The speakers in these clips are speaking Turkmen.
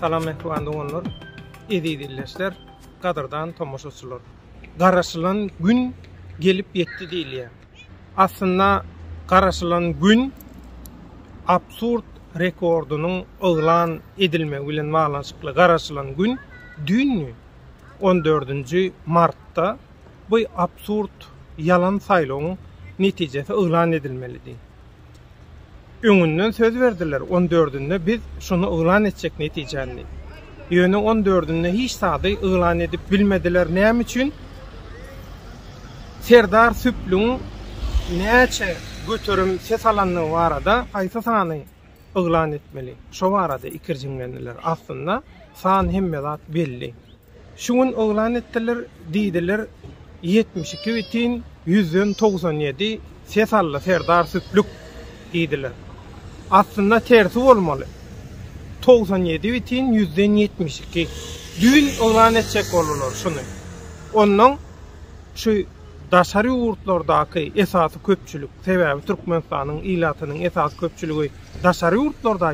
Salam ehvandy onlar. Edi dilleşler, kadırdan tomoşaçylar. Garaşylan gün gelip yetti diýilýär. Aslında garaşylan gün absurd rekordunyň ıglan edilme bilen baglanşykly garaşylan gün dünni 14 martda bu absurd yalan saýlawyň netijesi ıglan edilmelidir. Öňünden söz berdiler 14-nde biz şunu ıglan etjek netijeni. Ýöne 14-nde hiç sady ıglan edip bilmediler. Näme üçin? Serdar Süplüň näçe götürüm ses alanlygy barada haýsy sany ıglan etmeli. Şo barada ikirjinlendiler. Aslında san hemme zat belli. Şuň ıglan etdiler diýdiler 72 bitin 197 ses ally Serdar Süplük diýdiler. Aslında tersi bolmaly. 97 bitin 172. Dün ıglan etjek bolurlar şunu. Onun şu daşary ýurtlardaky esasy köpçülük sebäbi Türkmenistanyň ilatynyň esasy köpçüligi daşary ýurtlarda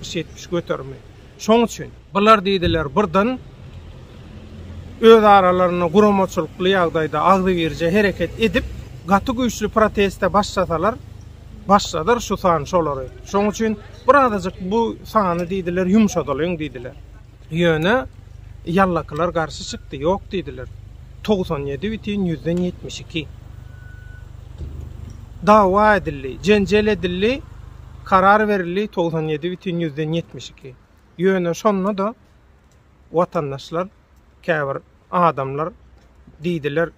60-70 götürme. Şoň üçin bular diýdiler birden öz aralaryna guramaçylykly ýagdaýda agdy berje hereket edip gaty güýçlü proteste başladylar şu san şolary. Şoň üçin birazajyk bu sany diýdiler ýumşadylyň diýdiler. Ýöne ýallakylar garşy çykdy, ýok diýdiler. 97 bitin 172. Dawa edildi, jenjel edildi, karar verildi 97 bitin 172. Ýöne şonda da watandaşlar, käbir adamlar diýdiler,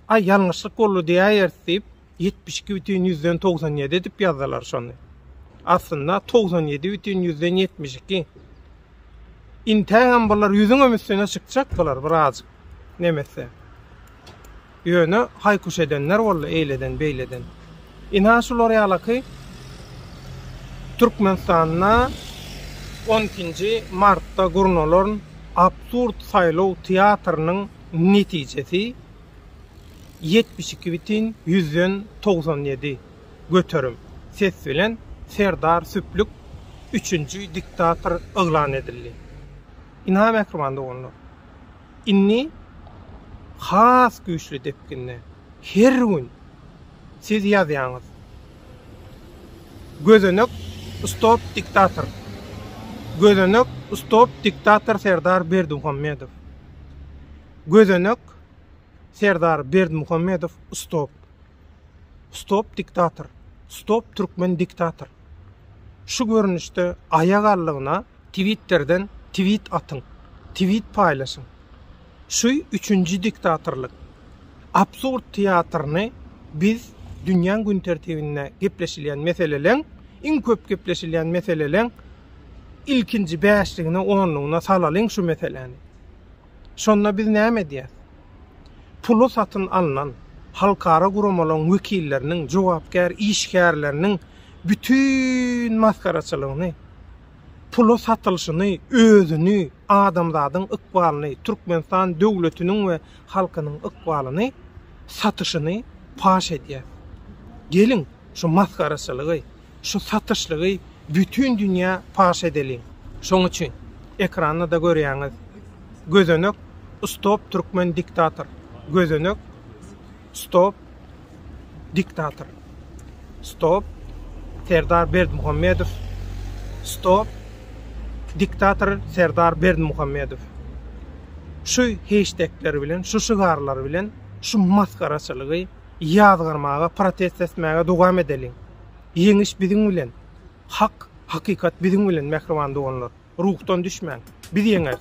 ay ýalňyşlyk boldy diýýärdi 72 bitin 197 edip ýazdylar şonu. Aslında 97 bitin 172. İntägem bular ýüzüň ömüsine çykjak bular biraz. Nemese. Ýöne haýkuş edenler boldy eýleden beýleden. Ina şular ýalaky Türkmenistanyna 12 martda gurnalan absurd saýlaw teatrynyň netijesi 72 bitin 197 götürüm ses bilen Serdar Süplük 3-nji diktator ıglan edildi. Ina mekrumanda onlar. Inni has güýçlü depkinne her gün siz ýazýaňyz. Gözenek stop diktator. Gözenek stop diktator Serdar Berdimuhammedow. Gözenek Serdar Berdimuhammedow stop. Stop diktator. Stop Türkmen diktator. Şu görünüşde ayak allygyna Twitter'den tweet atın. Tweet paylaşın. Şu 3-nji diktatorlyk. Absurd teatryny biz dünýä gün tertibine gepleşilýän meseleleň, iň köp gepleşilýän meseleleň ilkinji 5-ligine 10-lygyna salalyň şu meseleni. Şonda biz näme diýär? Pulu satyn alynan halkara guramalyň wekilleriniň, jogapkär işgärleriniň bütün maskaraçylygyny, pulu satylşyny, özüni, adamzadyň ykbalyny, Türkmenistan döwletiniň we halkynyň ykbalyny satyşyny paş edýär. Gelin şu maskaraçylygy, şu satyşlygy bütün dünýä paş edeli. Şoň üçin ekranda da görýäňiz. Gözenek stop Türkmen diktator. Gözenek stop diktator. Stop Serdar Berdimuhammedow. Stop diktator Serdar Berdimuhammedow. Şu hashtagler bilen, şu şygarlar bilen, şu maskaraçylygy ýazgyrmaga, protest etmäge dowam edeliň. Ýeňiş biziň bilen, hak, hakykat biziň bilen mehribanda bolýar. Ruhdan düşmäň. Biz ýeňer.